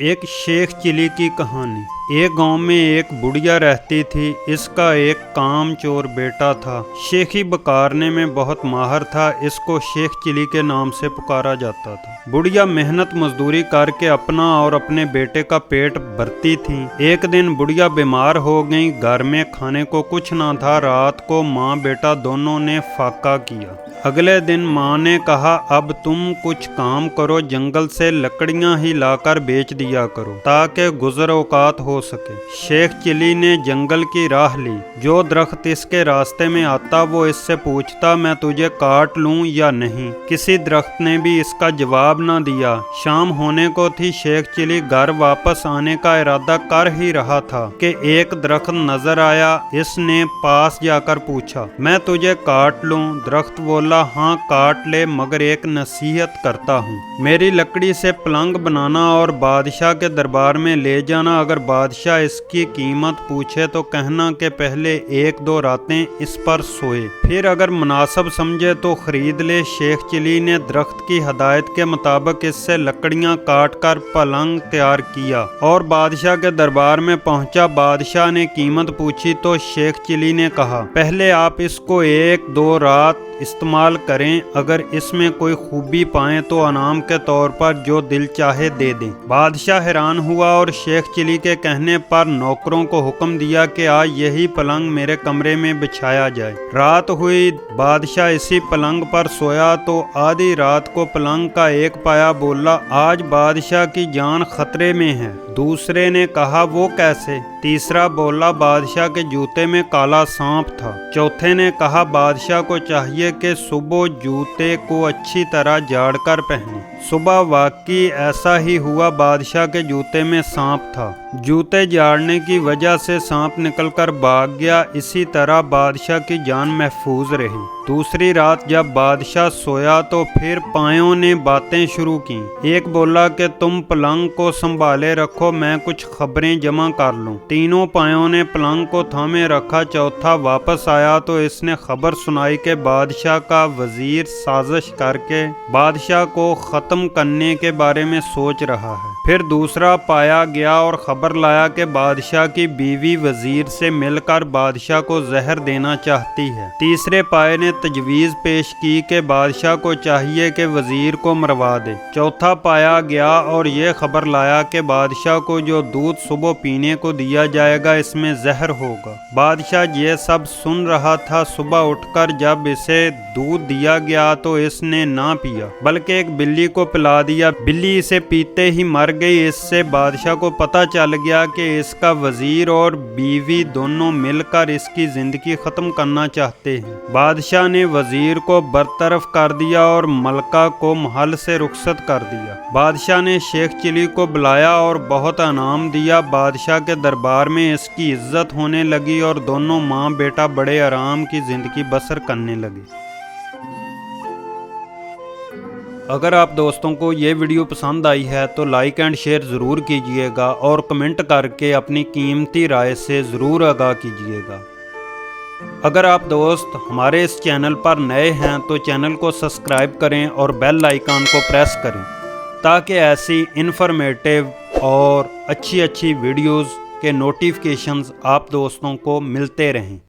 ایک شیخ چلی کی کہانی۔ ایک گاؤں میں ایک بڑھیا رہتی تھی۔ اس کا ایک کام چور بیٹا تھا۔ شیخی بکارنے میں بہت ماہر تھا۔ اس کو شیخ چلی کے نام سے پکارا جاتا تھا۔ بڑھیا محنت مزدوری کر کے اپنا اور اپنے بیٹے کا پیٹ بھرتی تھی۔ ایک دن بڑھیا بیمار ہو گئی۔ گھر میں کھانے کو کچھ نہ تھا۔ رات کو ماں بیٹا دونوں نے فاقہ کیا۔ اگلے دن ماں نے کہا، اب تم کچھ کام کرو، جنگل سے لکڑیاں ہی لا کر بیچ دیا کرو تاکہ گزر اوقات ہو سکے۔ شیخ چلی نے جنگل کی راہ لی۔ جو درخت اس کے راستے میں آتا وہ اس سے پوچھتا، میں تجھے کاٹ لوں یا نہیں؟ کسی درخت نے بھی اس کا جواب نہ دیا۔ شام ہونے کو تھی۔ شیخ چلی گھر واپس آنے کا ارادہ کر ہی رہا تھا کہ ایک درخت نظر آیا۔ اس نے پاس جا کر پوچھا، میں تجھے کاٹ لوں؟ درخت بولا، ہاں کاٹ لے، مگر ایک نصیحت کرتا ہوں۔ میری لکڑی سے پلنگ بنانا اور بادشاہ کے دربار میں لے جانا۔ اگر بادشاہ اس کی قیمت پوچھے تو کہنا کہ پہلے 1-2 راتیں اس پر سوئے، پھر اگر مناسب سمجھے تو خرید لے۔ شیخ چلی نے درخت کی ہدایت کے مطابق اس سے لکڑیاں کاٹ کر پلنگ تیار کیا اور بادشاہ کے دربار میں پہنچا۔ بادشاہ نے قیمت پوچھی تو شیخ چلی نے کہا، پہلے آپ اس کو 1-2 رات استعمال کریں، اگر اس میں کوئی خوبی پائیں تو انعام کے طور پر جو دل چاہے دے دیں۔ بادشاہ حیران ہوا اور شیخ چلی کے کہنے پر نوکروں کو حکم دیا کہ آج یہی پلنگ میرے کمرے میں بچھایا جائے۔ رات ہوئی، بادشاہ اسی پلنگ پر سویا تو آدھی رات کو پلنگ کا ایک پایا بولا، آج بادشاہ کی جان خطرے میں ہے۔ دوسرے نے کہا، وہ کیسے؟ تیسرا بولا، بادشاہ کے جوتے میں کالا سانپ تھا۔ چوتھے نے کہا، بادشاہ کو چاہیے کہ صبح جوتے کو اچھی طرح جھاڑ کر پہنے۔ صبح واقعی ایسا ہی ہوا، بادشاہ کے جوتے میں سانپ تھا۔ جوتے جھاڑنے کی وجہ سے سانپ نکل کر بھاگ گیا۔ اسی طرح بادشاہ کی جان محفوظ رہی۔ دوسری رات جب بادشاہ سویا تو پھر پایوں نے باتیں شروع کیں۔ ایک بولا کہ تم پلنگ کو سنبھالے رکھو، میں کچھ خبریں جمع کر لوں۔ تینوں پایوں نے پلنگ کو تھامے رکھا۔ چوتھا واپس آیا تو اس نے خبر سنائی کہ بادشاہ کا وزیر سازش کر کے بادشاہ کو ختم کرنے کے بارے میں سوچ رہا ہے۔ پھر دوسرا پایا گیا اور خبر لایا کہ بادشاہ کی بیوی وزیر سے مل کر بادشاہ کو زہر دینا چاہتی ہے۔ تیسرے پائے نے تجویز پیش کی کہ بادشاہ کو چاہیے کہ وزیر کو مروا دے۔ چوتھا پایا گیا اور یہ خبر لایا کہ بادشاہ کو جو دودھ صبح پینے کو دیا جائے گا اس میں زہر ہوگا۔ بادشاہ یہ سب سن رہا تھا۔ صبح اٹھ کر جب اسے دودھ دیا گیا تو اس نے نہ پیا بلکہ ایک بلی کو پلا دیا۔ بلی اسے پیتے ہی مر گئی۔ اس سے بادشاہ کو پتہ چل گیا کہ اس کا وزیر اور بیوی دونوں مل کر اس کی زندگی ختم کرنا چاہتے ہیں۔ بادشاہ نے وزیر کو برطرف کر دیا اور ملکہ کو محل سے رخصت کر دیا۔ بادشاہ نے شیخ چلی کو بلایا اور بہت انعام دیا۔ بادشاہ کے دربار میں اس کی عزت ہونے لگی اور دونوں ماں بیٹا بڑے آرام کی زندگی بسر کرنے لگے۔ اگر آپ دوستوں کو یہ ویڈیو پسند آئی ہے تو لائک اینڈ شیئر ضرور کیجئے گا اور کمنٹ کر کے اپنی قیمتی رائے سے ضرور آگاہ کیجئے گا۔ اگر آپ دوست ہمارے اس چینل پر نئے ہیں تو چینل کو سبسکرائب کریں اور بیل آئیکن کو پریس کریں تاکہ ایسی انفارمیٹیو اور اچھی ویڈیوز کے نوٹیفیکیشنز آپ دوستوں کو ملتے رہیں۔